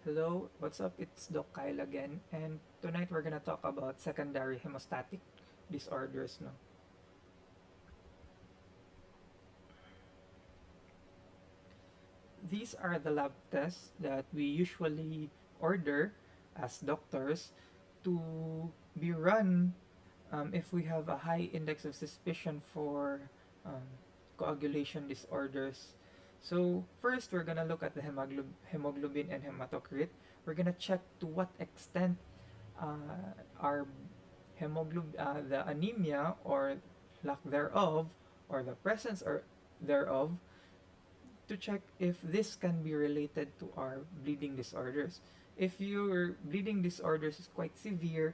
Hello, what's up? It's Doc Kyle again, and tonight we're gonna talk about secondary hemostatic disorders. No, these are the lab tests that we usually order as doctors to be run if we have a high index of suspicion for um, coagulation disorders. So first, we're gonna look at the hemoglobin and hematocrit. We're gonna check to what extent our the anemia or lack thereof, or the presence or thereof, to check if this can be related to our bleeding disorders. If your bleeding disorders is quite severe,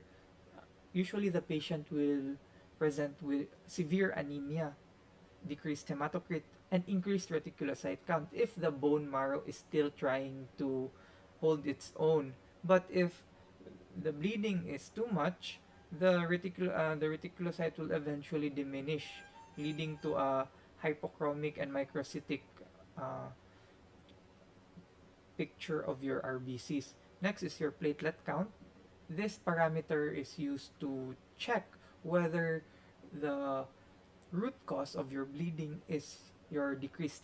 usually the patient will present with severe anemia, decreased hematocrit, and increased reticulocyte count if the bone marrow is still trying to hold its own. But if the bleeding is too much, the reticulocyte will eventually diminish, leading to a hypochromic and microcytic uh, picture of your RBCs. Next is your platelet count. This parameter is used to check whether the root cause of your bleeding is your decrease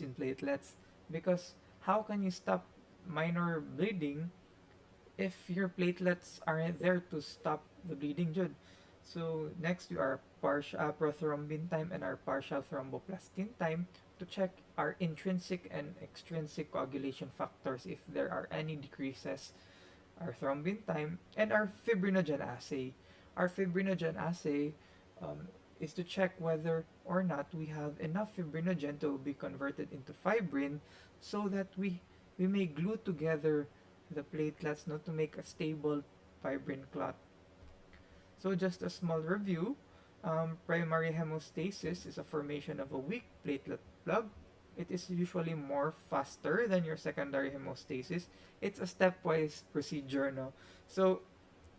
in platelets, because how can you stop minor bleeding if your platelets aren't there to stop the bleeding, Jude? So next, you are partial prothrombin time and our partial thromboplastin time to check our intrinsic and extrinsic coagulation factors if there are any decreases, our thrombin time, and our fibrinogen assay. Our fibrinogen assay is to check whether or not we have enough fibrinogen to be converted into fibrin, so that we may glue together the platelets, not to make a stable fibrin clot. So just a small review, primary hemostasis is a formation of a weak platelet plug. It is usually more faster than your secondary hemostasis. It's a stepwise procedure, no? So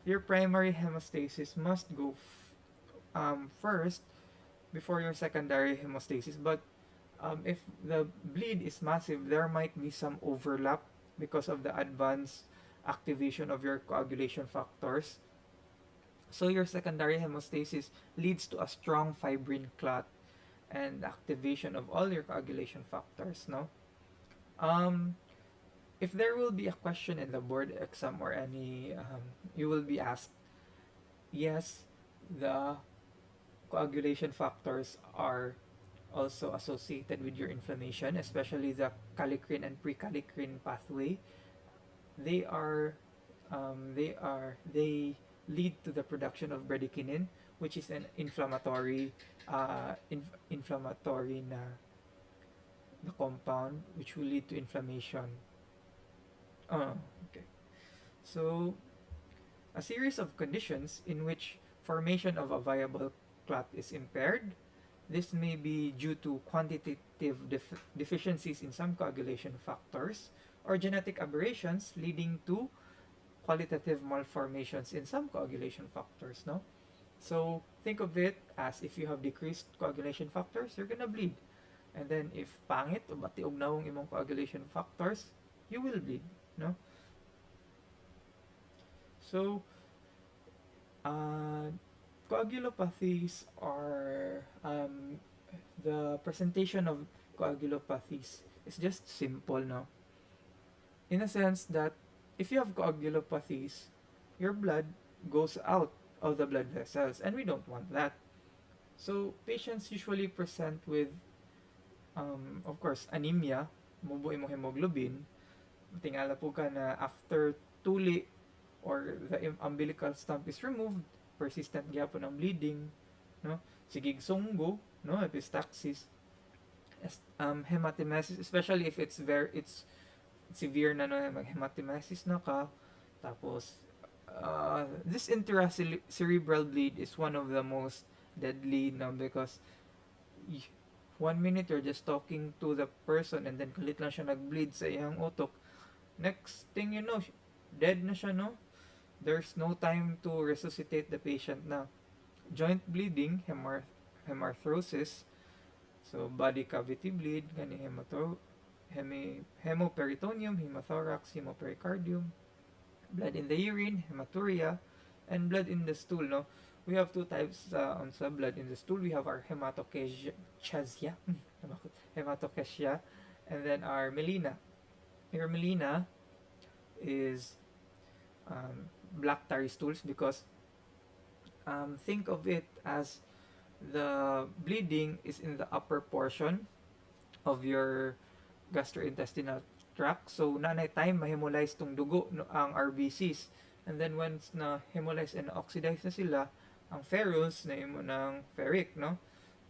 your primary hemostasis must go first before your secondary hemostasis. But if the bleed is massive, there might be some overlap because of the advanced activation of your coagulation factors. So your secondary hemostasis leads to a strong fibrin clot and activation of all your coagulation factors, no? Um, if there will be a question in the board exam or any, you will be asked, yes, the coagulation factors are also associated with your inflammation, especially the kallikrein and prekallikrein pathway. They are they lead to the production of bradykinin, which is an inflammatory na the compound which will lead to inflammation. Uh, okay. So a series of conditions in which formation of a viable clot is impaired. This may be due to quantitative deficiencies in some coagulation factors, or genetic aberrations leading to qualitative malformations in some coagulation factors, no? So think of it as if you have decreased coagulation factors, you're gonna bleed. And then if pangit o batiog na ang imong coagulation factors, you will bleed, no? So uh, coagulopathies are the presentation of coagulopathies is just simple, no? In a sense that if you have coagulopathies, your blood goes out of the blood vessels, and we don't want that. So patients usually present with, of course, anemia, mubo imong hemoglobin, tingala po ka na after tuli or the umbilical stump is removed, persistent gyapon ang bleeding, no? Sigig sunggo, no? Epistaxis, hematemesis, especially if it's severe na, no, hematemesis na ka. Tapos this intracerebral bleed is one of the most deadly now, because 1 minute you're just talking to the person and then kalit lang siya nag-bleed sa iyang utok. Next thing you know, dead na siya, no? There's no time to resuscitate the patient na. Joint bleeding, hemarthrosis, so body cavity bleed, gani hemoperitoneum, hemothorax, hemopericardium, blood in the urine, hematuria, and blood in the stool, no? We have two types on sa blood in the stool. We have our hematochezia, hematochezia, and then our melena. Your melena is black tarry stools because think of it as the bleeding is in the upper portion of your gastrointestinal tract. So, nanay time, ma-hemolyze tong dugo, no, ang RBCs. And then, once na hemolyze and oxidize na sila, ang ferrous, na imo ng ferric, no?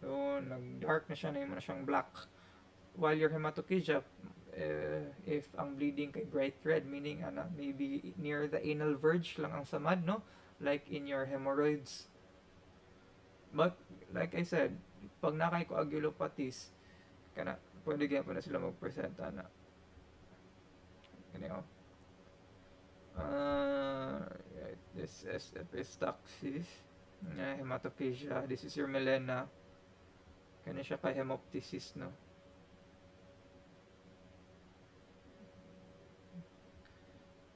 So, nag-dark na siya, na imo na siyang black. While your hematochezia, if ang bleeding kay bright red, meaning maybe near the anal verge lang ang samad, no? Like in your hemorrhoids. But, like I said, pag nakay coagulopathies, pwede ganyan pa na sila magpresenta na. Ganyan. This is epistaxis. Hematochezia. This is your melena. Kanya siya kay hemoptysis, no?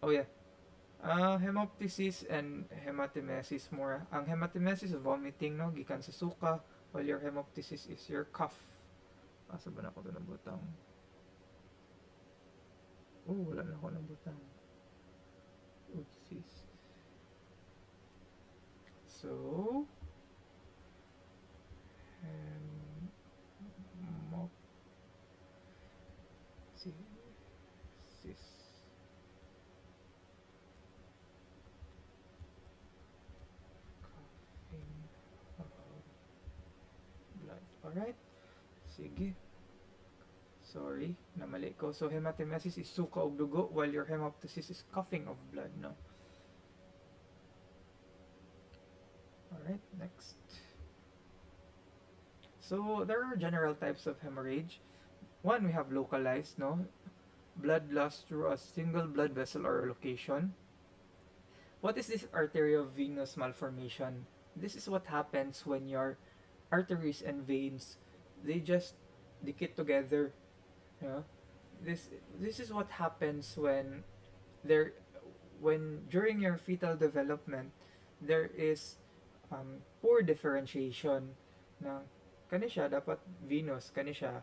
Oh yeah. Hemoptysis and hematemesis more. Ang hematemesis is vomiting, no? Gikan sa suka. While your hemoptysis is your cough. Asa ba na ako doon ng butang? Wala na ako ng butang. Oopsies. So, hemoptysis. Coughing of blood. Alright. Sige. Sorry, namali ko. So, hematemesis is suka og dugo while your hemoptysis is coughing of blood, no? Alright, next. So, there are general types of hemorrhage. One, we have localized, no? Blood loss through a single blood vessel or location. What is this arteriovenous malformation? This is what happens when your arteries and veins, they just dikit together. Yeah? This is what happens when during your fetal development there is poor differentiation ng kani siya dapat venous, kani siya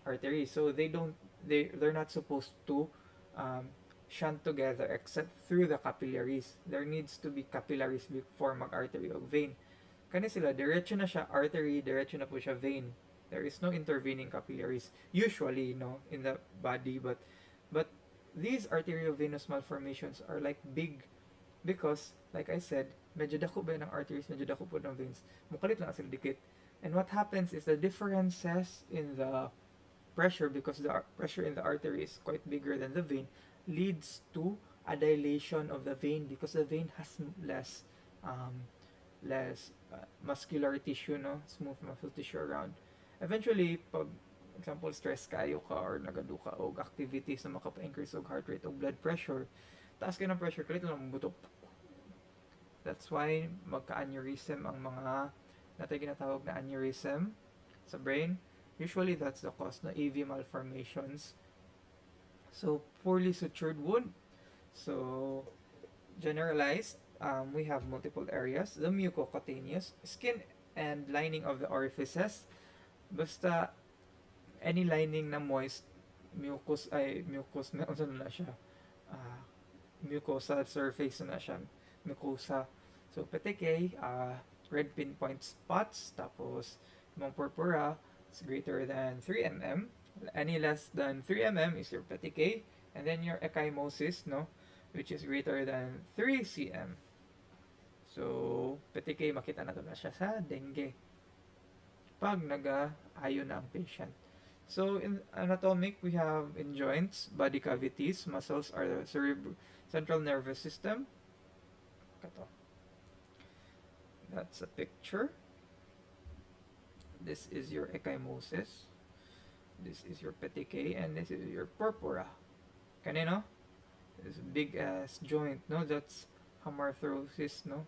artery. So they're not supposed to shunt together except through the capillaries. There needs to be capillaries before mag-artery o vein. Kani sila diretso na siya artery, diretso na po siya vein. There is no intervening capillaries usually, no, in the body, but these arteriovenous malformations are like big because, like I said, medyo dako ba ng arteries, medyo dako po ng veins. Mukalit lang sila dikit. And what happens is the differences in the pressure, because the pressure in the artery is quite bigger than the vein, leads to a dilation of the vein because the vein has less muscular tissue, no, smooth muscle tissue around. Eventually, pag example stress kayo ka or nagadu ka og activities na makapa-increase og heart rate o blood pressure, taas kayo ng pressure, kalit lang buto. That's why magka-aneurysm ang mga natay ginatawag na aneurysm sa brain. Usually that's the cause na AV malformations. So, poorly sutured wound. So, generalized, we have multiple areas. The mucocutaneous, skin and lining of the orifices. Basta any lining na moist, mucus, ano na siya, mucosa surface na siya, mucosa. So, peteke, red pinpoint spots, tapos yung purpura is greater than 3 mm. Any less than 3 mm is your peteke, and then your ecchymosis, no, which is greater than 3 cm. So, peteke, makita na to na siya sa dengue pag nag-ayo na ang patient. So, in anatomic, we have in joints, body cavities, muscles are the central nervous system. Kato. That's a picture. This is your ecchymosis. This is your peteke, and this is your purpura. Kanino? This big ass joint, no? That's Arthrosis, no?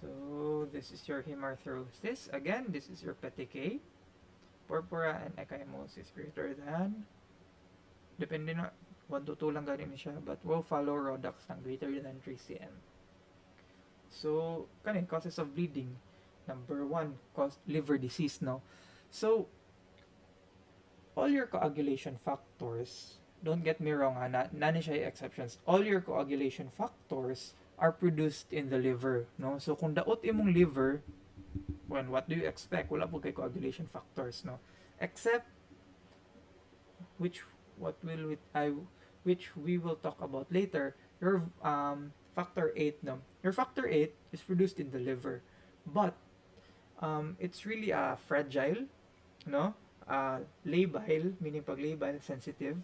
So, this is your Hemorrhosis. Again, this is your petike. Purpura and ecchymosis greater than, depende na, 1 to 2 lang ganin siya, but we'll follow Rodax ng greater than 3 cm. So, kanin, causes of bleeding. Number 1, cause liver disease, no? So, all your coagulation factors, don't get me wrong, nani siya exceptions. All your coagulation factors are produced in the liver, no? So, kung daot imong liver, what do you expect? Wala po kay coagulation factors, no? Except, which we will talk about later, your factor 8, no? Your factor 8 is produced in the liver, but it's really fragile, no? Labile, meaning pag labile, sensitive,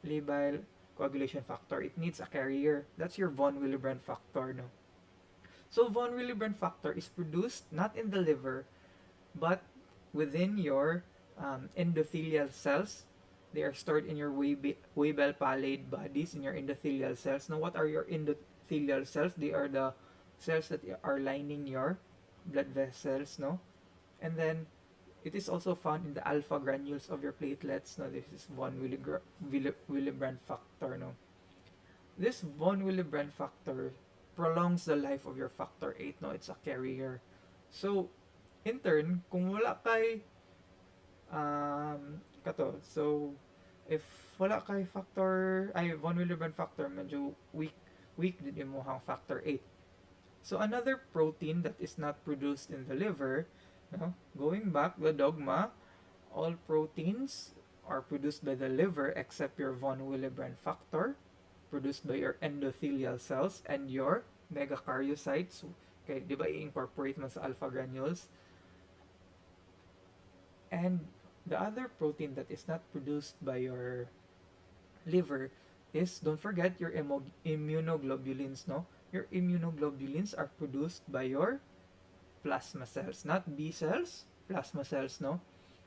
labile coagulation factor, it needs a carrier. That's your von Willebrand factor, no? So von Willebrand factor is produced not in the liver, but within your endothelial cells. They are stored in your Weibel pallid bodies, in your endothelial cells. Now, what are your endothelial cells? They are the cells that are lining your blood vessels, no? And then, it is also found in the alpha granules of your platelets. No, this is von Willebrand factor, no? This von Willebrand factor prolongs the life of your factor 8, no? It's a carrier. So, in turn, kung wala kay so if wala kay von Willebrand factor, medyo weak din yung muhang factor 8. So another protein that is not produced in the liver, no? Going back the dogma, all proteins are produced by the liver except your von Willebrand factor, produced by your endothelial cells and your megakaryocytes. Okay, di ba i-incorporate man sa alpha granules? And the other protein that is not produced by your liver is, don't forget, your immunoglobulins, no? Your immunoglobulins are produced by your plasma cells, not B cells, plasma cells, no?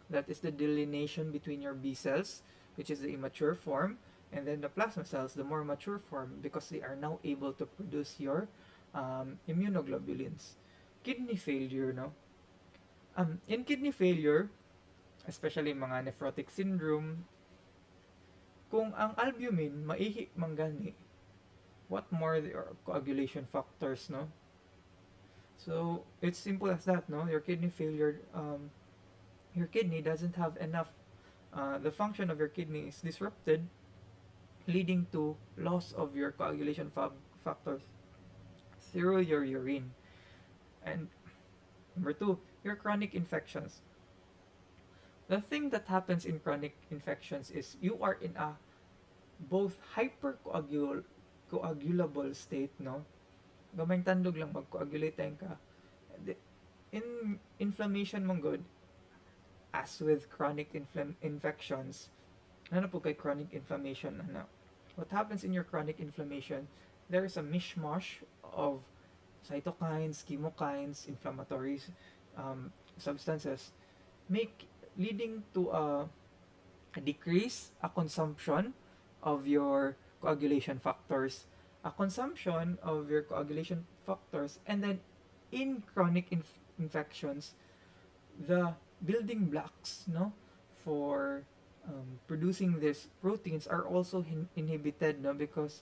That is the delineation between your B cells, which is the immature form, and then the plasma cells, the more mature form, because they are now able to produce your immunoglobulins. Kidney failure, no? In kidney failure, especially mga nephrotic syndrome, kung ang albumin maihi manggani, what more the coagulation factors, no? So it's simple as that, no? Your kidney failure, your kidney doesn't have enough, the function of your kidney is disrupted, leading to loss of your coagulation factors through your urine. And number 2, your chronic infections. The thing that happens in chronic infections is you are in a both hypercoagulable state, no? Gamay tandog lang mag-coagulate ka. In inflammation mong good, as with chronic infections, ano po kay chronic inflammation, ano? What happens in your chronic inflammation, there is a mishmash of cytokines, chemokines, inflammatory substances, leading to a decrease, a consumption of your coagulation factors, and then in chronic infections, the building blocks, no, for producing these proteins are also inhibited, no, because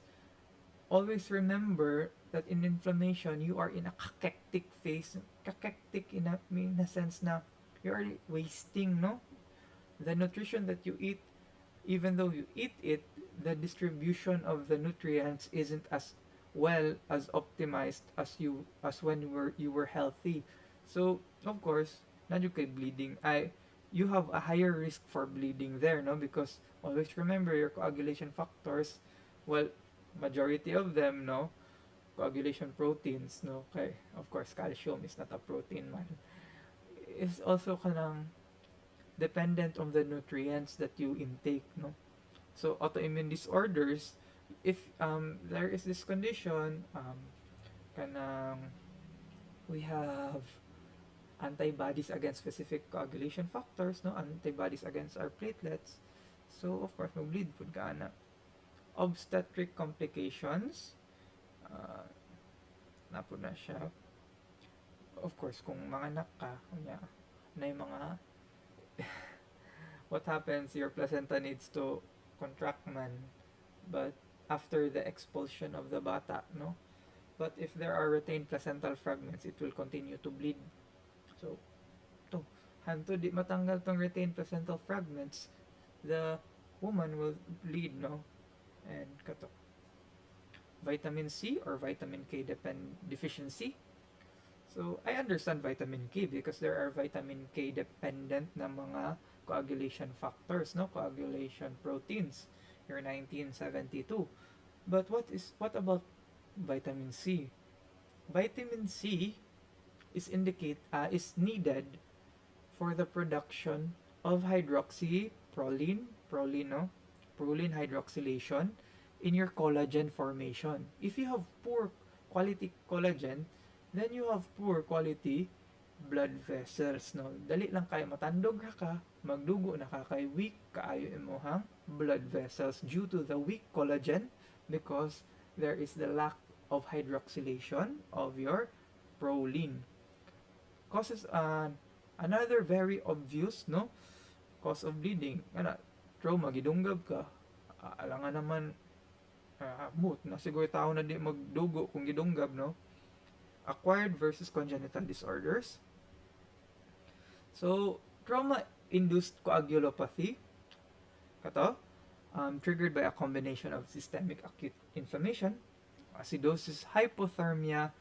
always remember that in inflammation you are in a cachectic phase. Cachectic in a sense na you are wasting, no, the nutrition that you eat. Even though you eat it, the distribution of the nutrients isn't as well as optimized as when you were healthy. So of course, nandiyo kay bleeding, you have a higher risk for bleeding there, no, because always remember your coagulation factors, well, majority of them, no, coagulation proteins, no, okay, of course calcium is not a protein man, is also kanang dependent on the nutrients that you intake, no. So autoimmune disorders, if there is this condition, kanang we have antibodies against specific coagulation factors, no, antibodies against our platelets, so of course mag-bleed pud ka ana. Obstetric complications, na po na siya. of course kung mga anak ka kunya na yung mga what happens, your placenta needs to contract man, but after the expulsion of the bata, no? But if there are retained placental fragments, it will continue to bleed. So, to, hanto di matanggal tong retained placental fragments, the woman will bleed, no? And kato. Vitamin C or vitamin K deficiency. So, I understand vitamin K because there are vitamin K dependent na mga coagulation factors, no? Coagulation proteins. Year 1972. But what about vitamin C? Vitamin C is needed for the production of hydroxyproline, no? Proline hydroxylation in your collagen formation. If you have poor quality collagen, then you have poor quality blood vessels, no? Dali lang kay matandog ka, magdugo na ka kay weak kaayo imong blood vessels due to the weak collagen because there is the lack of hydroxylation of your proline. Causes another very obvious, no, cause of bleeding. Trauma, gidunggab ka. Alangan naman moot na siguro tao na di magdugo kung gidunggab, no? Acquired versus congenital disorders. So, trauma-induced coagulopathy, kato, triggered by a combination of systemic acute inflammation, acidosis, hypothermia,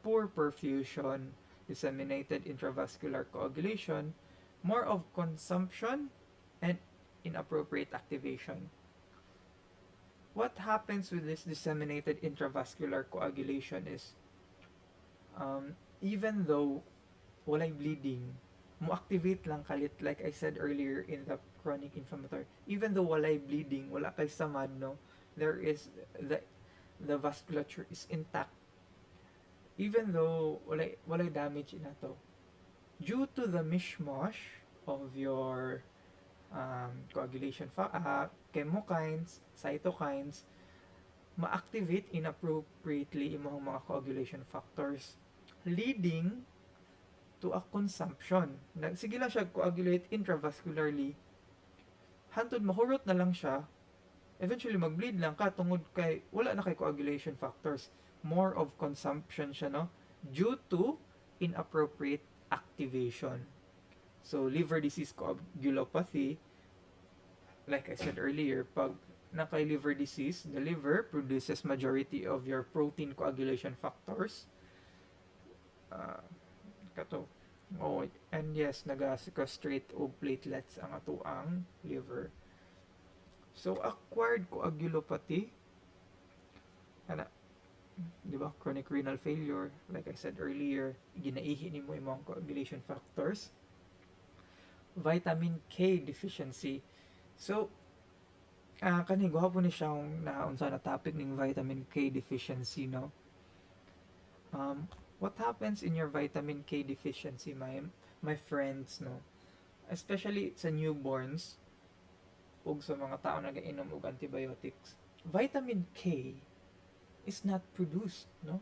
poor perfusion, disseminated intravascular coagulation, more of consumption, and inappropriate activation. What happens with this disseminated intravascular coagulation is, even though walay bleeding, mo-activate lang kalit, like I said earlier in the chronic inflammatory, even though walay bleeding, wala kay samad, no, there is the vasculature is intact, even though walay damage na to, due to the mishmash of your coagulation chemokines, cytokines, ma-activate inappropriately imong mga coagulation factors, leading to a consumption. Sige lang siya coagulate intravascularly, hantod mahurot na lang siya, eventually mag-bleed lang ka tungod kay wala na kay coagulation factors. More of consumption siya, no? Due to inappropriate activation. So, liver disease coagulopathy, like I said earlier, pag nakay liver disease, the liver produces majority of your protein coagulation factors. Kato. Oh, and yes, nag-sequestrate og platelets ang atuang liver. So, acquired coagulopathy, di ba, chronic renal failure, like I said earlier, ginaihi nimo imong coagulation factors. Vitamin K deficiency. So, kani gwapo ni siyang naunsa na topic ning vitamin K deficiency, no? What happens in your vitamin K deficiency, my friends, no? Especially sa newborns ug sa mga tao nagainom og antibiotics. Vitamin K is not produced, no,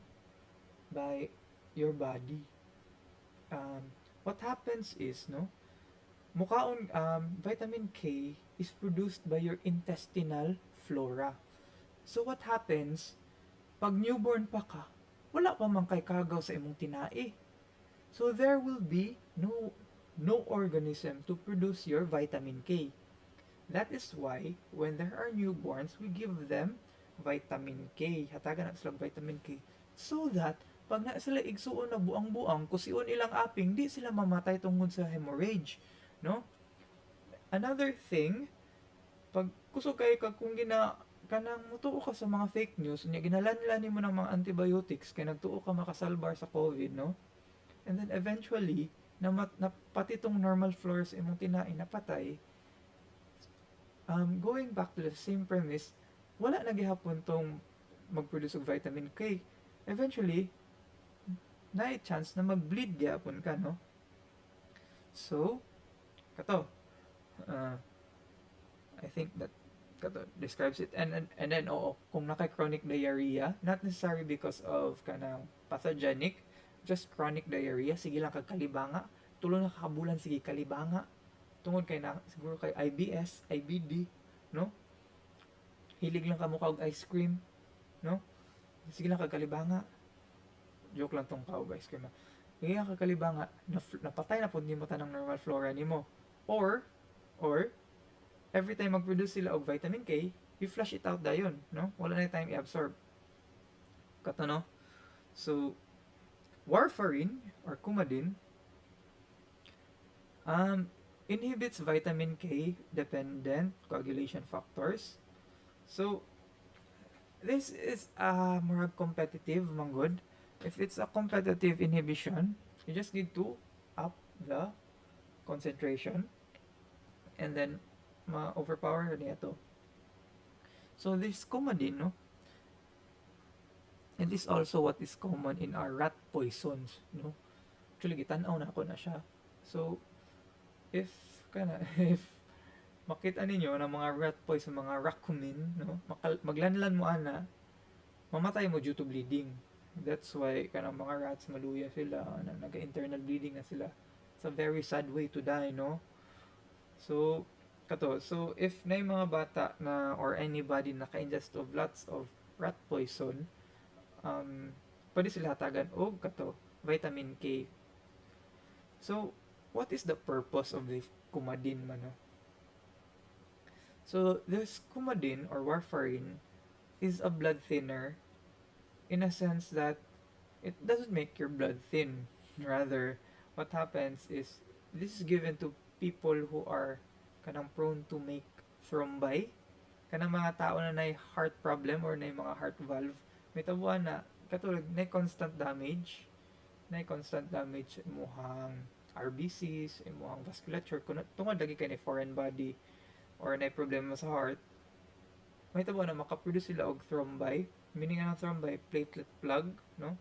by your body. What happens is, no, vitamin K is produced by your intestinal flora. So what happens pag newborn pa ka, wala pa man kay kagaw sa imong tinai. So there will be no organism to produce your vitamin K. That is why when there are newborns, we give them vitamin K. Hatagan na sila vitamin K. So that pag na sila igsuon na buang-buang, kusion ilang aping, di sila mamatay tungod sa hemorrhage, no? Another thing, pag kusog kay kung kanang mutuo ka sa mga fake news, unya ginalanlan mo ng mga antibiotics kay nagtuo ka makasalbar sa COVID, no? And then eventually pati tong normal flores imong tinain napatay. Going back to the same premise, wala na gihapon tong mag-produce og vitamin K. Eventually na chance na mag-bleed gihapon ka, no? So kato, I think that describes it. And then kung naka chronic diarrhea, not necessarily because of kanang pathogenic, just chronic diarrhea, sige lang kag kalibanga, tulo na kakabulan sige kalibanga, tungod kay na siguro kay IBS, IBD, no? Hilig lang kamo kag ice cream, no? Sige lang kag kalibanga. Joke lang tong kag ice cream. Sige lang kag kalibanga, napatay na pud nimo tanang normal flora nimo. Or every time mag-produce sila og vitamin K, you flush it out dayon, no? Wala na time i-absorb. Kato, no? So, warfarin or Coumadin inhibits vitamin K dependent coagulation factors. So, this is more competitive manggod. If it's a competitive inhibition, you just need to up the concentration and then ma-overpower niya to. So, this Coumadin, no? And this also what is common in our rat poisons, no? Actually, gitan-aw na ako na siya. So, if makita ninyo na mga rat poison, mga raccoon, no? Maglanlan mo ana, mamatay mo due to bleeding. That's why kanang mga rats maluya sila, naga-internal bleeding na sila. It's a very sad way to die, no? So, so if na yung mga bata na or anybody naka-ingest of lots of rat poison, pwede sila hatagan og vitamin K. So, what is the purpose of this Coumadin man? No? So, this Coumadin or warfarin is a blood thinner in a sense that it doesn't make your blood thin. Rather, what happens is this is given to people who are kanang prone to make thrombi. Kanang mga tao na may heart problem or na mga heart valve, may tabuan na katulad na constant damage imuhang RBCs, imuhang vasculature kung tungod lagi kay na foreign body or na problema sa heart, may tabuan na makaproduce sila og thrombi. Meaning ng thrombi, platelet plug, no?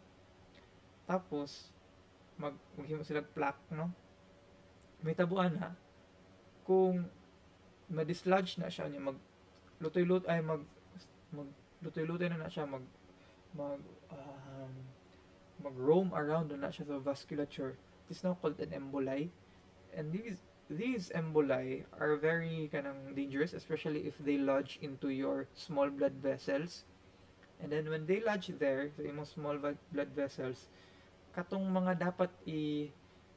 Tapos maghimo sila plaque, no? May tabuan na kung ma-dislodge na siya niya maglutoy-lutoy na siya mag-roam around na siya sa vasculature. It is now called an emboli. And these emboli are very kanang dangerous, especially if they lodge into your small blood vessels. And then when they lodge there sa imong small blood vessels, katong mga dapat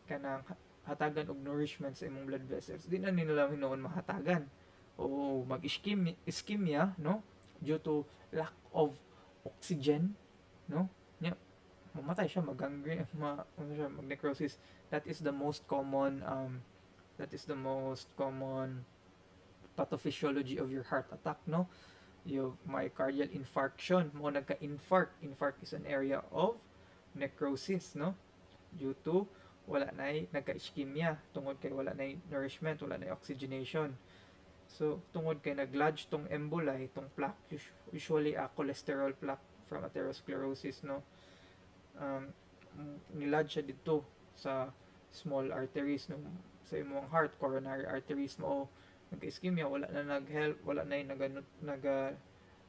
kanang hatagan og nourishment sa imong blood vessels, di na nila hinoon mahatagan o mag-ischemia, no? Due to lack of oxygen, no? Mamatay siya, mag-gangrene, mag-necrosis. That is the most common pathophysiology of your heart attack, no? Yung myocardial infarction, mo nagka-infarct. Infarct is an area of necrosis, no? Due to wala na nagka-ischemia, tungod kay wala na nourishment, wala na oxygenation. So, tungod kay nag-lodge tong emboli, tong plaque, usually a cholesterol plaque from atherosclerosis, no? Nilodge siya dito sa small arteries no, sa imong heart, coronary arteries mo, nag-ischemia, wala na nag-help, wala na yung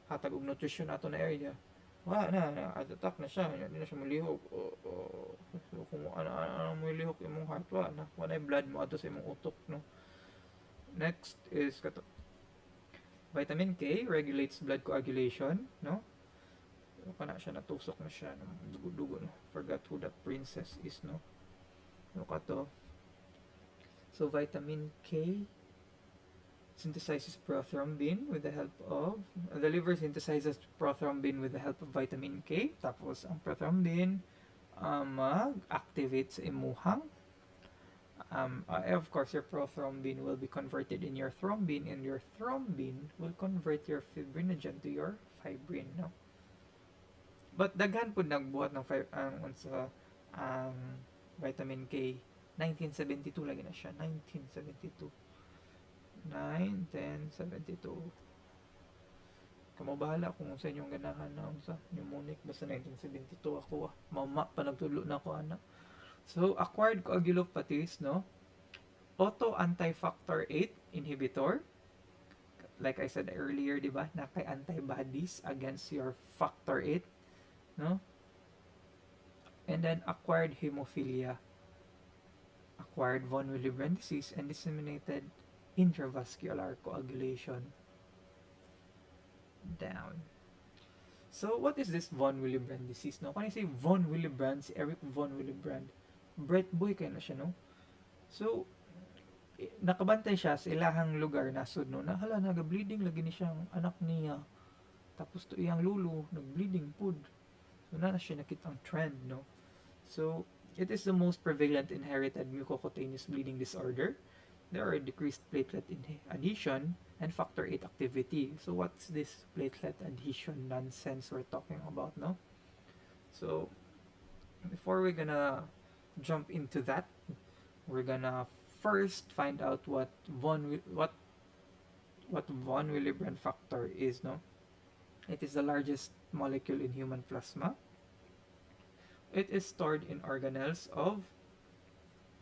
hatag og nutrition ato na area. Wala na, attack na siya, hindi na siya mulihok. So, kung ano mulihok imong heart, wala na yung blood mo ato sa imong utok, no? Next is vitamin K regulates blood coagulation, no? Kana siya natusok na siya ng dugo-dugo, no? Forgot who that princess is, no? So vitamin K synthesizes prothrombin with the help of the liver synthesizes prothrombin with the help of vitamin K. Tapos ang prothrombin mag-activate sa imuhang of course your prothrombin will be converted in your thrombin, and your thrombin will convert your fibrinogen to your fibrin, no? But daghan po nagbuhat ng vitamin K. 1972 lagi na siya. 1972. Kamo bahala kung sa inyong ganahan na sa mnemonic. Basta 1972 ako. Mama pa nagtulo na ako, anak. So, acquired coagulopathies, no? Auto anti-factor 8 inhibitor. Like I said earlier, di ba? Na kay antibodies against your factor 8. No? And then acquired hemophilia, acquired von Willebrand disease, and disseminated intravascular coagulation. Down. So, what is this von Willebrand disease? No? When I say von Willebrand, si Eric von Willebrand, bright boy kayo na siya, no? So, nakabantay siya sa ilahang lugar nasod, no? Na hala, naga-bleeding lagi ni siyang anak niya. Tapos to iyang lulo, nag-bleeding pud. So, na siya nakitang trend, no? So, it is the most prevalent inherited mucocutaneous bleeding disorder. There are decreased platelet adhesion and factor VIII activity. So, what's this platelet adhesion nonsense we're talking about, no? So, before we're gonna jump into that, we're gonna first find out what von Willebrand factor is, no? It is the largest molecule in human plasma. It is stored in organelles of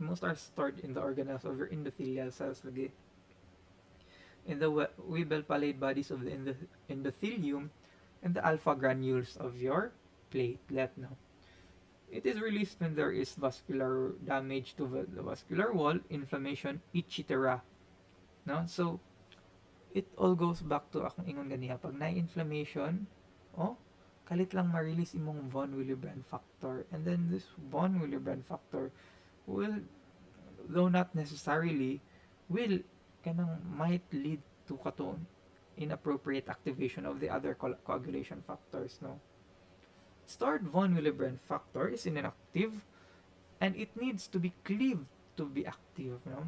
most are stored in the organelles of your endothelial cells lagi. In the Weibel palade bodies of the endothelium and the alpha granules of your platelet, no? It is released when there is vascular damage to the vascular wall, inflammation, etc. No? So, it all goes back to akong ingon ganiha. Pag na-inflammation, oh, kalit lang ma-release imong von Willebrand factor. And then this von Willebrand factor will, though not necessarily, will might lead to katon inappropriate activation of the other coagulation factors, no? Stored von Willebrand factor is inactive and it needs to be cleaved to be active, no?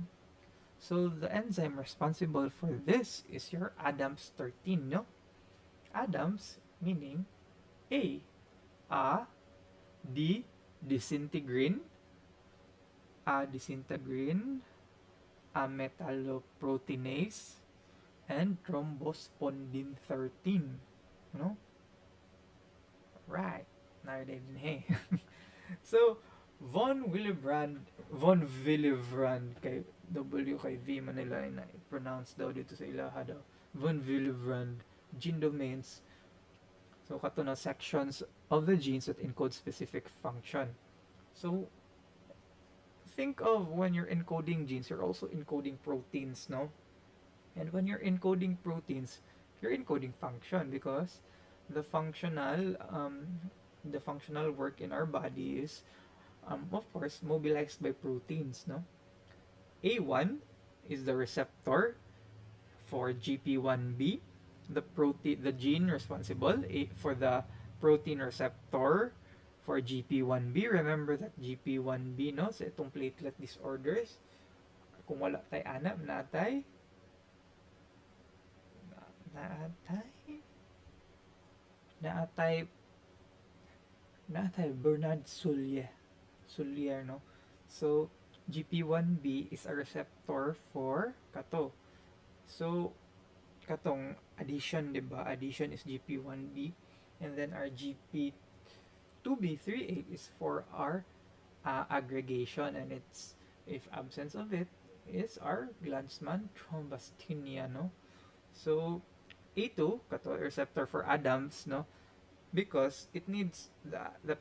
So the enzyme responsible for this is your Adams 13, no? Adams meaning A disintegrin, metalloproteinase, and thrombospondin 13, no? Right. Narinig din, hey. So, von Willebrand, kay W kay V Manila na pronounce daw dito sa ilaha daw. Von Willebrand gene domains. So, kato na sections of the genes that encode specific function. So, think of when you're encoding genes, you're also encoding proteins, no? And when you're encoding proteins, you're encoding function because the functional work in our body is of course mobilized by proteins, no? A1 is the receptor for GP1B, the gene responsible for the protein receptor for GP1B. Remember that GP1B, no, sa itong platelet disorders, kung wala tay ana natay Bernard Soulier, no? So, GP1B is a receptor for kato. So, katong addition, diba? Addition is GP1B. And then our GP2B3A is for our aggregation. And it's, if absence of it, is our Glanzmann thrombasthenia, no? So, A2, kato receptor for Adams, no? Because it needs the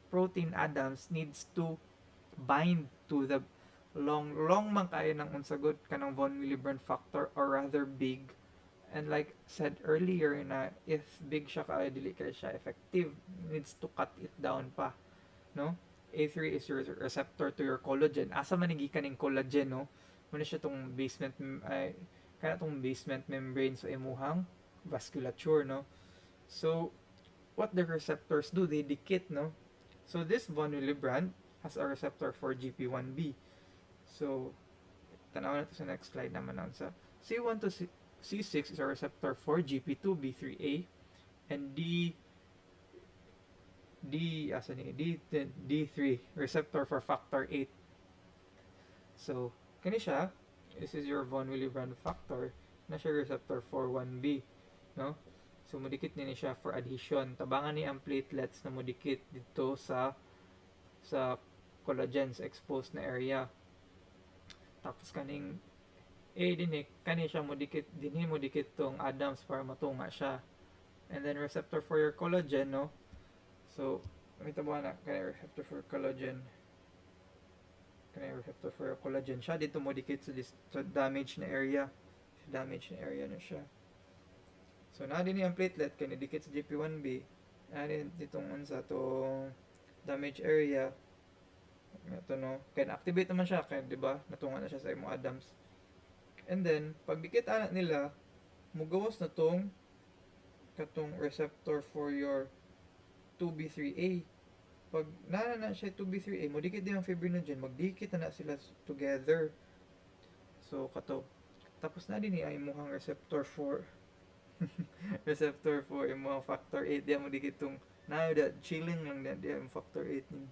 protein Adams needs to bind to the long man kaya ng unsagot kanang von Willebrand factor, or rather big. And like said earlier na if big siya kaya dili kaya siya effective, needs to cut it down pa, no? A3 is your receptor to your collagen. Asa man gikan ning collagen, no? Muna siya tong basement membrane sa imuhang vasculature, no? So what the receptors do, they dikit, no? So this von Willebrand has a receptor for GP1B. So tanaw natin sa next slide naman sa C1 to C6 is a receptor for GP2B3A, and D3 receptor for factor 8. So kani siya, this is your von Willebrand factor na siya receptor for 1B, no? So, mudikit nini siya for adhesion. Tabangan ni ang platelets na mudikit dito sa collagen, sa exposed na area. Tapos kani siya mudikit tong Adams para matunga siya. And then receptor for your collagen, no? So, Mitabo na kaya receptor for collagen. Kaya receptor for collagen siya dito mo dikit sa damage na area. Damage na area na siya. So na din yung platelet kaya dikit sa GP1B. Na din ditong unsa to damage area. Ito no, kaya activate naman siya kaya di ba natunga na siya sa imong Adams. And then pag dikit ana nila mugawas na tong katong receptor for your 2B3A. Pag na siya 2B3A, mo dikit din ang fibrinogen, magdikit na sila together. So kato. Tapos na din ay imuhang receptor for receptor for imuhang factor 8. Diyan mo dikit tong na that chilling lang diyan factor 8 ni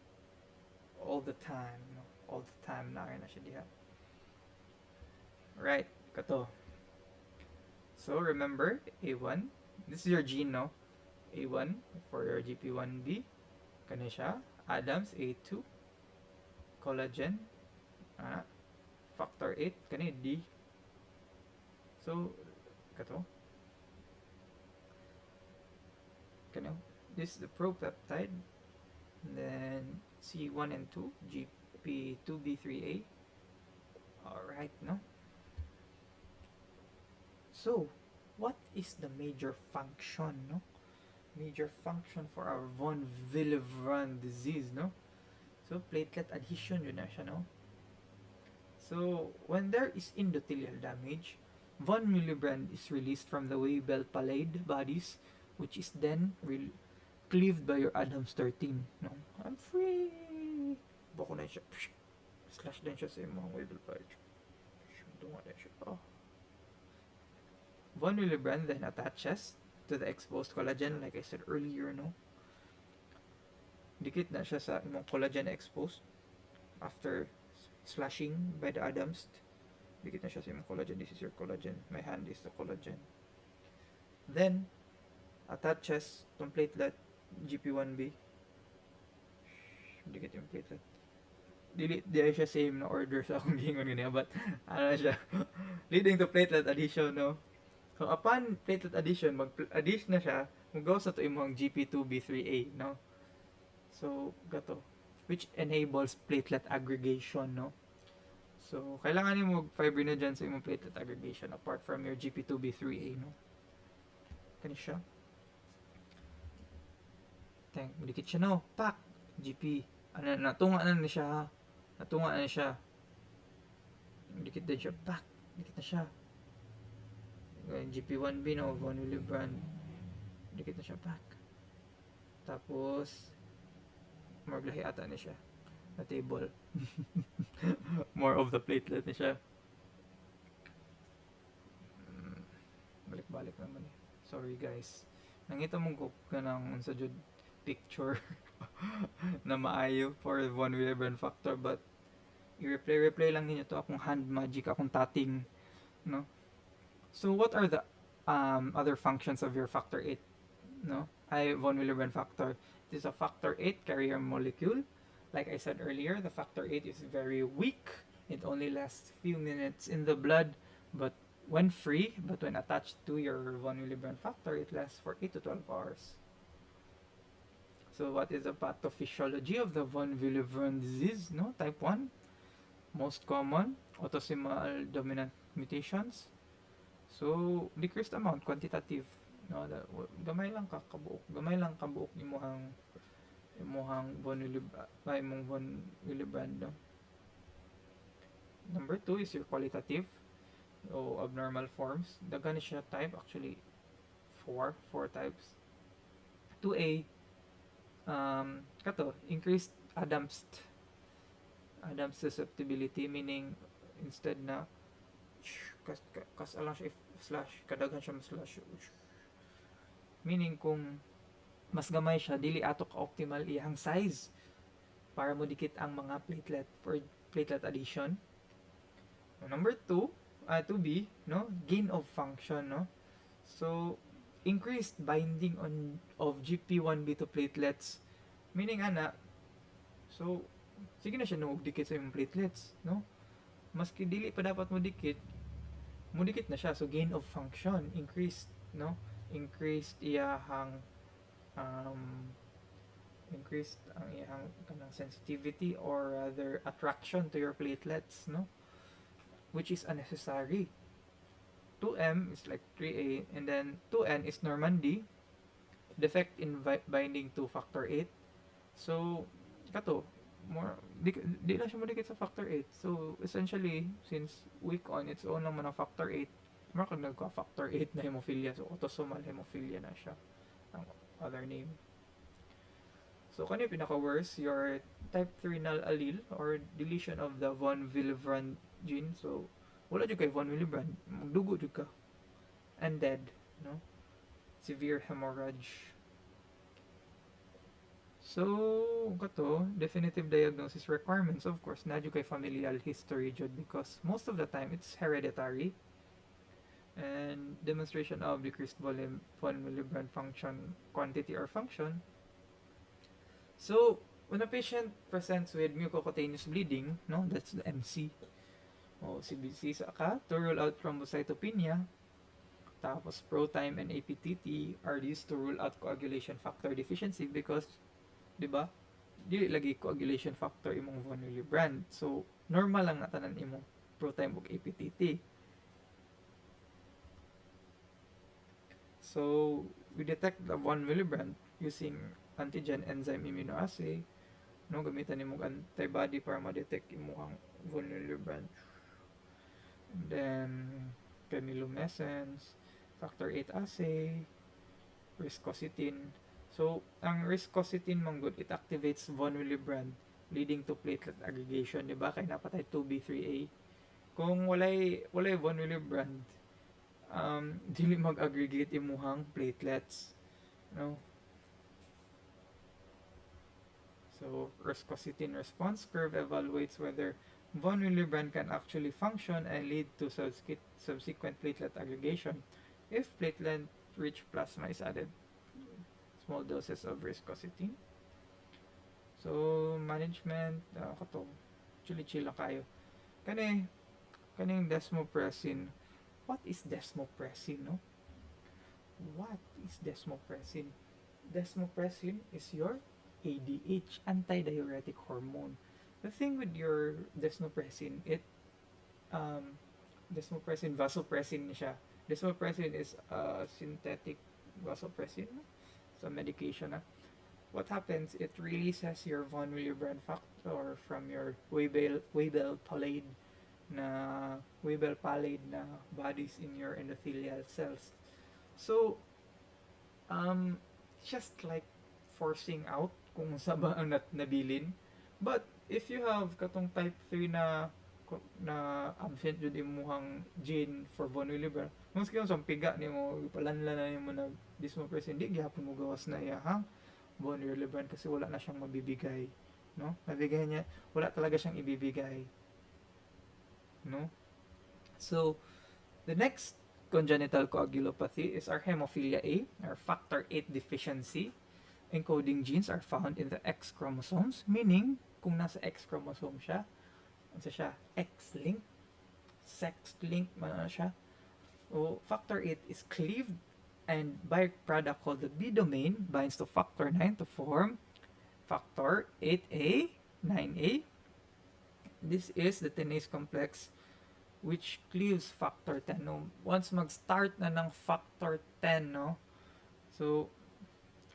all the time, no? All the time na siya diha. Right, kato. So remember A1, this is your gene, no? A1 for your GP1B. Kani siya. Adams, A2. Collagen. Factor 8. Kani D. So, kato. Kani. This is the propeptide. And then, C1 and 2. GP2B3A. Alright, no? So, what is the major function, no? Major function for our von Villavun disease, no? So, platelet adhesion yun na siya, no? So, when there is endothelial damage, von Willebrand is released from the Weibel palade bodies, which is then cleaved by your Adams 13, no? I'm free! Bako na siya. Slash din siya sa mga Weibel palade. Tunga din siya. Oh. Von Willebrand then attaches to the exposed collagen, like I said earlier, no? Dikit na siya sa imong collagen exposed after slashing by the Adams. Dikit na siya sa imong collagen. This is your collagen. My hand is the collagen. Then, attaches tong platelet GP1B. Dikit yung platelet. Di siya same na order sa akong gingon ganyan, but ano siya leading to platelet adhesion, no? So, upon platelet adhesion, mag-addition na siya, mag-goes na to imong GP2B3A, no? So, gato. Which enables platelet aggregation, no? So, kailangan mo mag-fibrinogen sa imong platelet aggregation apart from your GP2B3A, no? Kani siya. Dikit siya, no? Pak! GP. Natunga na siya, ha? Natunga na siya. Dikit din siya. Pak! Dikit na siya. GP1B, no, von Willebrand, dikit na siya back. Tapos maglahi ata na siya na table. More of the platelet na siya. Balik-balik naman eh. Sorry guys, nangita mong ko ka ng unsa jud picture na maayo for von Willebrand factor, but i-replay lang ninyo to akong hand magic, akong tating, no? So, what are the other functions of your factor 8? No? Von Willebrand factor. It is a factor 8 carrier molecule. Like I said earlier, the factor 8 is very weak. It only lasts a few minutes in the blood, but when free, but when attached to your von Willebrand factor, it lasts for 8 to 12 hours. So, what is the pathophysiology of the von Willebrand disease? No? Type 1. Most common, autosomal dominant mutations. So, decreased amount, quantitative. No, gamay lang kabuok imuhang von Willebrand, no? Number 2 is your qualitative o abnormal forms. Daghan siya type, actually 4 types. 2A, kato, increased Adams susceptibility, meaning instead na kas alang siya slash, kadaghan siya slash, meaning kung mas gamay siya, dili ato ka optimal iyang size para mo dikit ang mga platelet for platelet adhesion. Number 2B, no, gain of function, no? So, increased binding of GP1B to platelets, meaning so sige na siya nuog dikit sa imong platelets, no? Maski dili pa dapat mo dikit na siya. So, gain of function, increased, no? Increased iyahang increased ang iyang kanang sensitivity or rather attraction to your platelets, no, which is unnecessary. 2M is like 3A, and then 2N is Normandy, defect in binding to factor 8. So, kato, more, di na siya madikit sa factor 8. So, essentially, since weak on its own naman ang factor 8, more kag nagka-factor 8 na hemophilia. So, autosomal hemophilia na siya. Ang other name. So, kano yung pinaka-worst? Your type 3 null allele or deletion of the von Willebrand gene. So, wala dyan kay von Willebrand. Magdugo dyan ka. And dead. No? Severe hemorrhage. So, kato, definitive diagnosis requirements, of course, na dyan kay familial history dyan because most of the time, it's hereditary. And demonstration of decreased volume von Willebrand function, quantity or function. So, when a patient presents with mucocutaneous bleeding, no, that's the MC, o CBC to rule out thrombocytopenia, tapos ProTime and APTT are used to rule out coagulation factor deficiency because, di ba, dili lagi coagulation factor imong von Willebrand. So, normal lang natanan imong ProTime ug APTT. So, we detect the von Willebrand using antigen enzyme immunoassay, no, gamitan nimo antibody para ma-detect imong von Willebrand. And then chemiluminescence, factor 8 assay, riscositin. So ang riscositin manggod, it activates von Willebrand leading to platelet aggregation, di ba? Kay napatay 2B3A. Kung walay von Willebrand, dili mag-aggregate imuhang platelets, no? So, riscositin response curve evaluates whether von Willebrand can actually function and lead to subsequent platelet aggregation if platelet-rich plasma is added. Small doses of riscositin. So, management, kato, chili-chill lang kayo. Kaning desmopressin. What is desmopressin, no? What is desmopressin? Desmopressin is your ADH, antidiuretic hormone. The thing with your desmopressin, desmopressin, vasopressin siya. Desmopressin is a synthetic vasopressin. It's a medication. What happens, it releases your von Willebrand factor from your Weibel pallid na bodies in your endothelial cells. So, just like forcing out kung sa ba ang nabilin. But if you have katong type 3 na absent jud imuhang gene for von Willebrand, maski yung piga nimo ipalanlan na nimo na desmopressin, di gyapon mo gawas na iyahang von Willebrand kasi wala na siyang mabibigay, no? Nabigay niya, wala talaga siyang ibibigay, no? So the next congenital coagulopathy is our hemophilia A, our factor 8 deficiency. Encoding genes are found in the X chromosomes, meaning kung nasa X chromosome siya, ano siya, X-linked, sex-linked man siya. O factor 8 is cleaved and byproduct called the B domain binds to factor 9 to form factor 8A, 9A. This is the tenase complex which cleaves factor 10. No? Once mag-start na ng factor 10, no? So,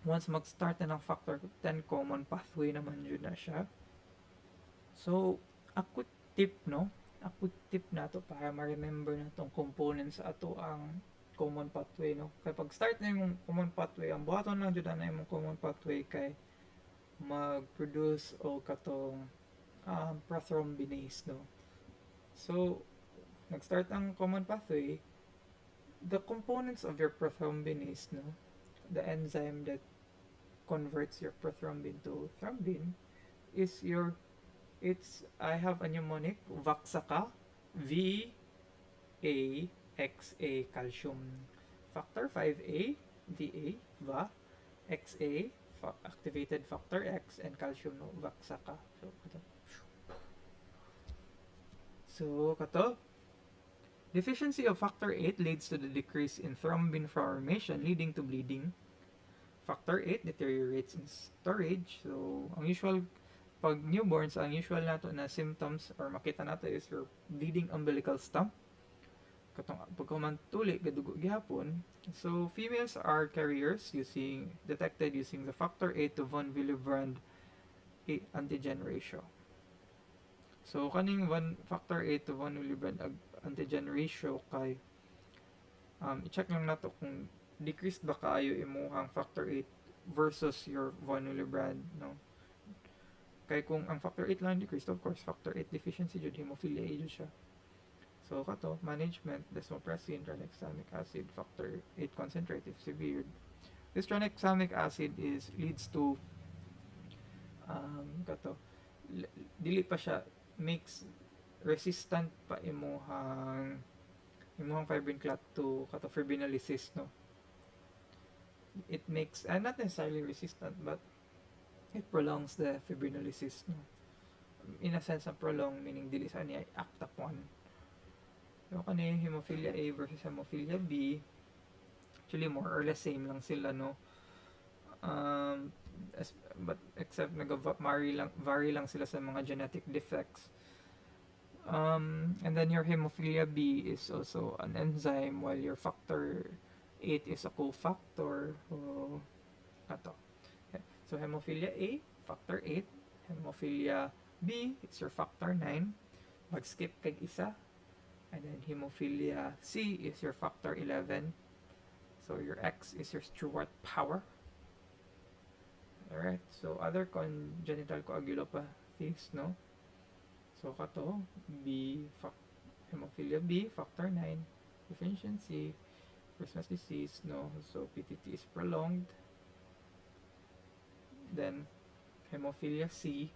once mag-start na ng factor 10, common pathway naman yun na siya. So, a quick tip, no? A quick tip na to para ma-remember na itong components sa ato ang common pathway, no? Kaya pag start na yung common pathway, ang buhaton lang dyan na yung common pathway kay mag-produce o katong prothrombinase, no? So, nag-start ang common pathway, the components of your prothrombinase, no? The enzyme that converts your prothrombin to thrombin is I have a mnemonic, Vaxaca, VAXA calcium, factor 5A, VA, Va, XA, activated factor X, and calcium, no, Vaxaca. So, kato, deficiency of factor 8 leads to the decrease in thrombin formation leading to bleeding. Factor 8 deteriorates in storage. So, ang usual pag newborns, ang usual nato na symptoms or makita nato is your bleeding umbilical stump. Katong pagkamantuli gadugo gihapon. So, females are carriers detected using the factor 8 to von Willebrand antigen ratio. So, kaning factor 8 to von Willebrand antigen ratio kay i-check lang nato kung decreased ba kaayo imuhang factor 8 versus your von Willebrand, no? Kay kung ang factor 8 lang decreased, of course, factor 8 deficiency jud, hemophilia A jud siya. So, kato, management, desmopressin, tranexamic acid, factor 8 concentrate if severe. This tranexamic acid leads to, dili pa siya, makes resistant pa imuhang fibrin clot to fibrinolysis, no? It makes, not necessarily resistant, but it prolongs the fibrinolysis, no? In a sense, prolong, meaning dili sa niya act upon. So, kani hemophilia A versus hemophilia B, actually more or less same lang sila, no? But except vary lang sila sa mga genetic defects. And then your hemophilia B is also an enzyme, while your factor 8 is a cofactor. So, okay. So hemophilia A, factor 8. Hemophilia B, it's your factor 9. Mag-skip kag isa. And then hemophilia C is your factor 11. So your X is your Stewart power. Alright, so other congenital coagulopathies, no? So kato, hemophilia B, factor 9, deficiency, Christmas disease, no? So PTT is prolonged. Then hemophilia C,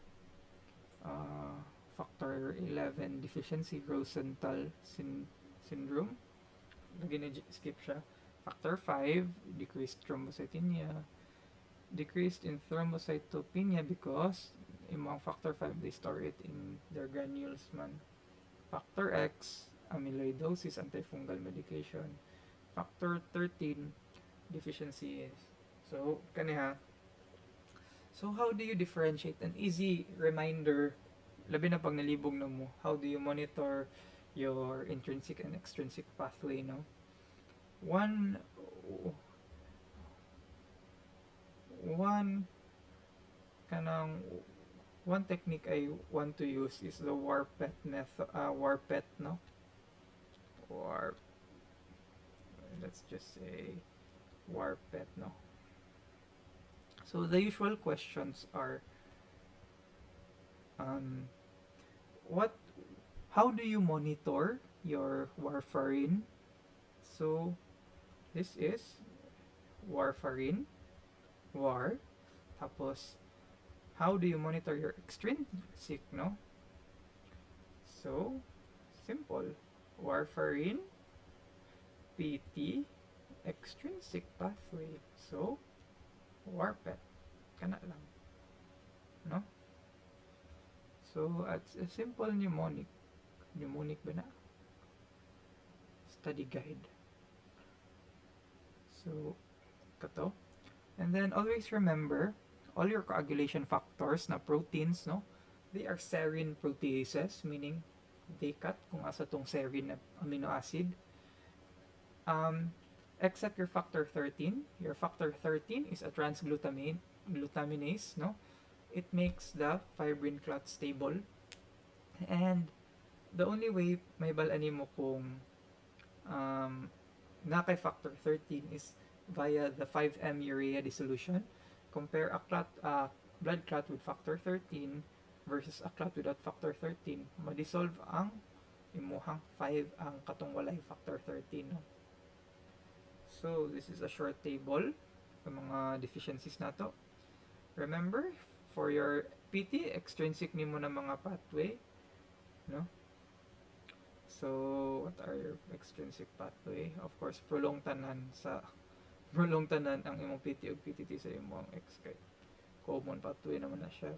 factor 11 deficiency, Rosenthal syndrome. Lagi na skip siya. Factor 5, decreased thrombocythemia. Decreased in thrombocytopenia because imong factor 5, they store it in their granules man. Factor X, amyloidosis, antifungal medication. Factor 13, deficiency. So, kaniha. So, how do you differentiate? An easy reminder, labi na pag nalibog na mo, how do you monitor your intrinsic and extrinsic pathway, no? One technique I want to use is the Warpet method, Warpet, no? Or let's just say Warpet, no? So the usual questions are, how do you monitor your warfarin? So this is warfarin, war, tapos how do you monitor your extrinsic, no? So simple, warfarin, PT, extrinsic pathway. So Warpet, kana lang, no? So it's a simple mnemonic ba na? Study guide. So kato. And then always remember, all your coagulation factors na proteins, no? They are serine proteases, meaning they cut kung asa tong serine na amino acid. Except your factor 13. Your factor 13 is a transglutaminase, no? It makes the fibrin clot stable. And the only way may balani mo kung na kay factor 13 is via the 5M urea dissolution. Compare a blood clot with factor 13 versus a clot without factor 13. Ma-dissolve ang imuhang 5 ang katong walay factor 13, no? So this is a short table ng mga deficiencies nato. Remember, for your PT, extrinsic nimo na mga pathway, no? So what are your extrinsic pathway? Of course, prolong tanan ang imong PT ug PTT sa imong X, kay common pathway naman na siya.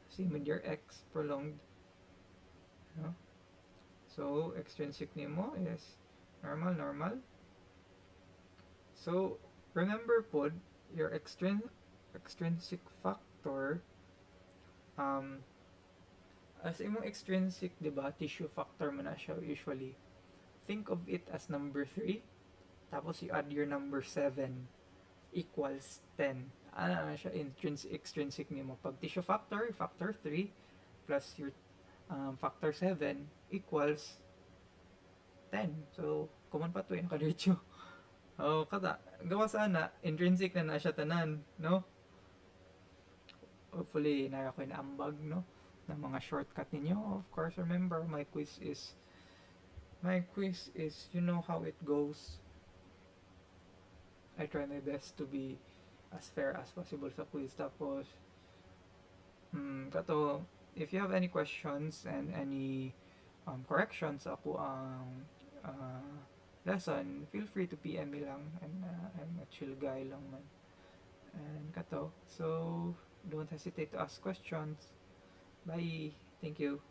Same with your X, prolonged, no? So extrinsic nimo is normal. So remember po, your extrinsic factor, um, as imong extrinsic, di ba, tissue factor mo na siya usually. Think of it as number 3, tapos you add your number 7 equals 10. Ano na siya, extrinsic nimo. Pag tissue factor, factor 3, plus your factor 7 equals 10. So, common pa to yung kadircho. Oh, kata, gawa sana, intrinsic na siya tanan, no? Hopefully, nara ko inaambag, no? Ng mga shortcut ninyo. Of course, remember, my quiz is, you know how it goes. I try my best to be as fair as possible sa quiz. Tapos, kato, if you have any questions and any corrections ako ang lesson, feel free to PM me lang, and I'm a chill guy lang man. And kato, so don't hesitate to ask questions. Bye. Thank you.